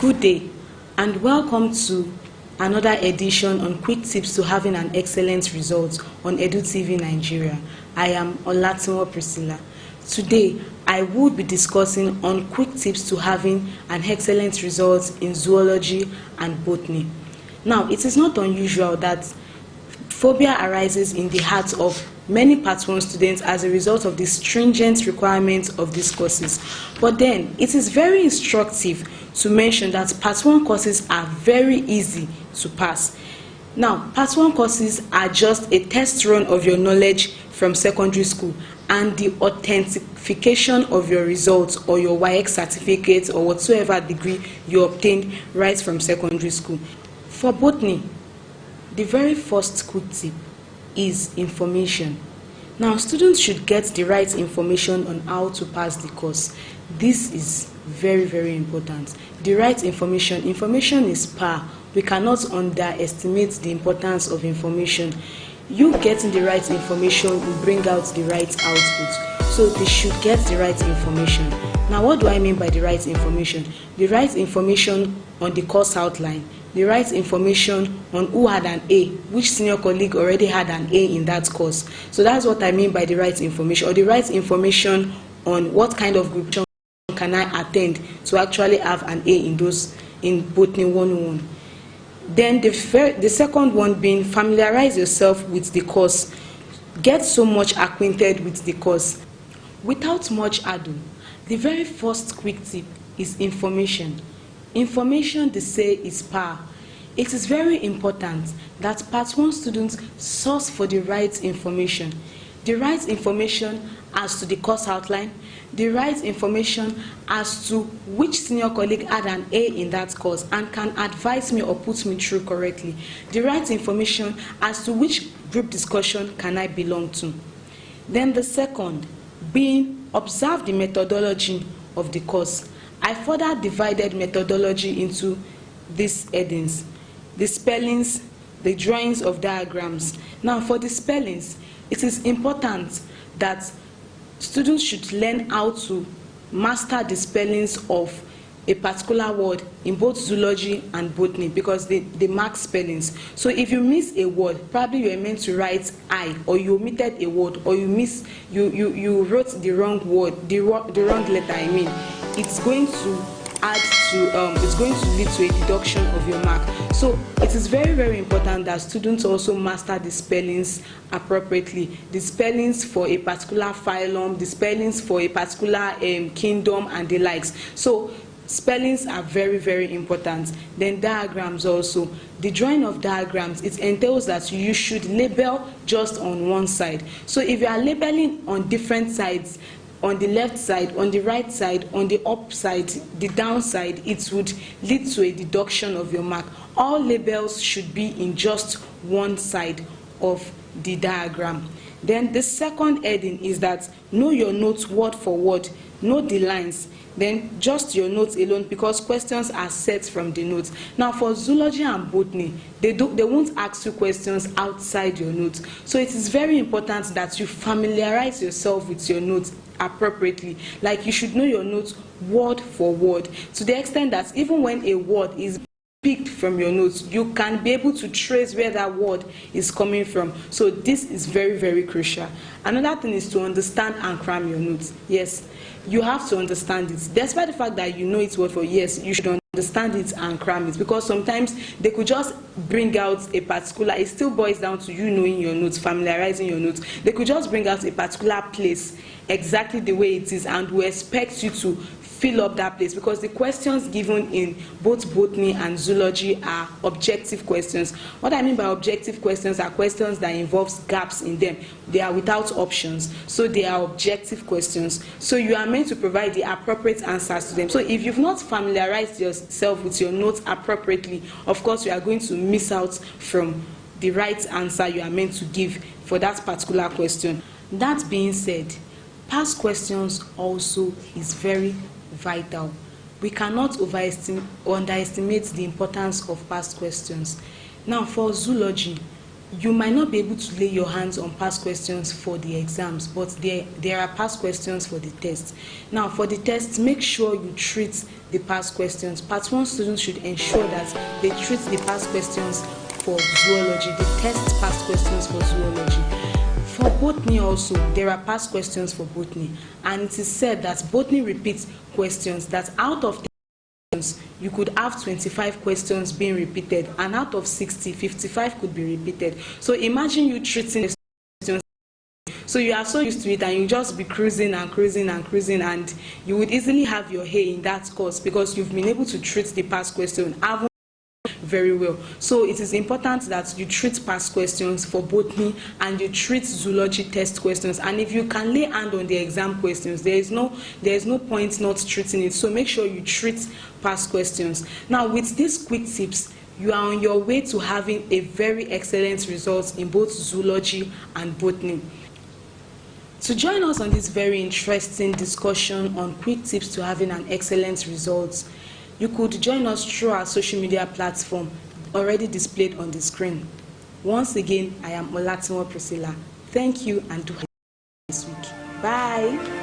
Good day and welcome to another edition on quick tips to having an excellent result on Edu TV Nigeria. I am Olatunwo Priscilla. Today I would be discussing on quick tips to having an excellent result in zoology and botany. Now, it is not unusual that phobia arises in the hearts of many Part 1 students as a result of the stringent requirements of these courses. But then, it is very instructive to mention that Part 1 courses are very easy to pass. Now, Part 1 courses are just a test run of your knowledge from secondary school and the authentication of your results or your WAEC certificate or whatsoever degree you obtained right from secondary school. For botany, the very first quick tip is information. Now, students should get the right information on how to pass the course. This is very, very important. The right information. Information is power. We cannot underestimate the importance of information. You getting the right information will bring out the right output. So they should get the right information. Now, what do I mean by the right information? The right information on the course outline, the right information on who had an A, which senior colleague already had an A in that course. So that's what I mean by the right information, or the right information on what kind of group can I attend to actually have an A in Botany 101. Then the second one being familiarize yourself with the course. Get so much acquainted with the course. Without much ado, the very first quick tip is information. Information, they say, is power. It is very important that Part 1 students source for the right information. The right information as to the course outline, the right information as to which senior colleague had an A in that course and can advise me or put me through correctly, the right information as to which group discussion can I belong to. Then the second being observe the methodology of the course. I further divided methodology into these headings: the spellings, the drawings of diagrams. Now, for the spellings, it is important that students should learn how to master the spellings of a particular word in both zoology and botany, because they mark spellings. So if you miss a word, probably you are meant to write I, or you omitted a word, or you wrote the wrong word, the wrong letter, I mean, it's going to add to it's going to lead to a deduction of your mark. So it is very, very important that students also master the spellings appropriately, the spellings for a particular phylum, the spellings for a particular kingdom and the likes. So spellings are very, very important. Then diagrams also. The drawing of diagrams, it entails that you should label just on one side. So if you are labeling on different sides, on the left side, on the right side, on the up side, the down side, it would lead to a deduction of your mark. All labels should be in just one side of the diagram. Then the second heading is that know your notes word for word, know the lines. Then just your notes alone, because questions are set from the notes. Now, for zoology and botany, they won't ask you questions outside your notes. So it is very important that you familiarize yourself with your notes appropriately. Like, you should know your notes word for word, to the extent that even when a word is picked from your notes, you can be able to trace where that word is coming from. So this is very, very crucial. Another thing is to understand and cram your notes. Yes, you have to understand it. Despite the fact that you know it's word for yes, you should understand it and cram it, because sometimes they could just bring out a particular, it still boils down to you knowing your notes, familiarizing your notes. They could just bring out a particular place exactly the way it is and will expect you to fill up that place, because the questions given in both botany and zoology are objective questions. What I mean by objective questions are questions that involves gaps in them. They are without options, so they are objective questions. So you are meant to provide the appropriate answers to them. So if you've not familiarized yourself with your notes appropriately, of course you are going to miss out from the right answer you are meant to give for that particular question. That being said, past questions also is very vital. We cannot underestimate the importance of past questions. Now, for zoology, You might not be able to lay your hands on past questions for the exams, but there are past questions for the test. Now, for the test, make sure you treat the past questions. Part 1 students should ensure that they treat the past questions for zoology, the test past questions for zoology. For botany also, there are past questions for botany, and it is said that botany repeats questions, that out of you could have 25 questions being repeated, and out of 60, 55 could be repeated. So imagine you treating questions, so you are so used to it and you just be cruising and cruising and cruising, and you would easily have your A in that course because you've been able to treat the past question very well. So it is important that you treat past questions for botany and you treat zoology test questions, and if you can lay hand on the exam questions, there is no point not treating it. So make sure you treat past questions. Now, with these quick tips, you are on your way to having a very excellent result in both zoology and botany. To join us on this very interesting discussion on quick tips to having an excellent result, you could join us through our social media platform already displayed on the screen. Once again, I am Olatunwo Priscilla. Thank you and do have a nice week. Bye.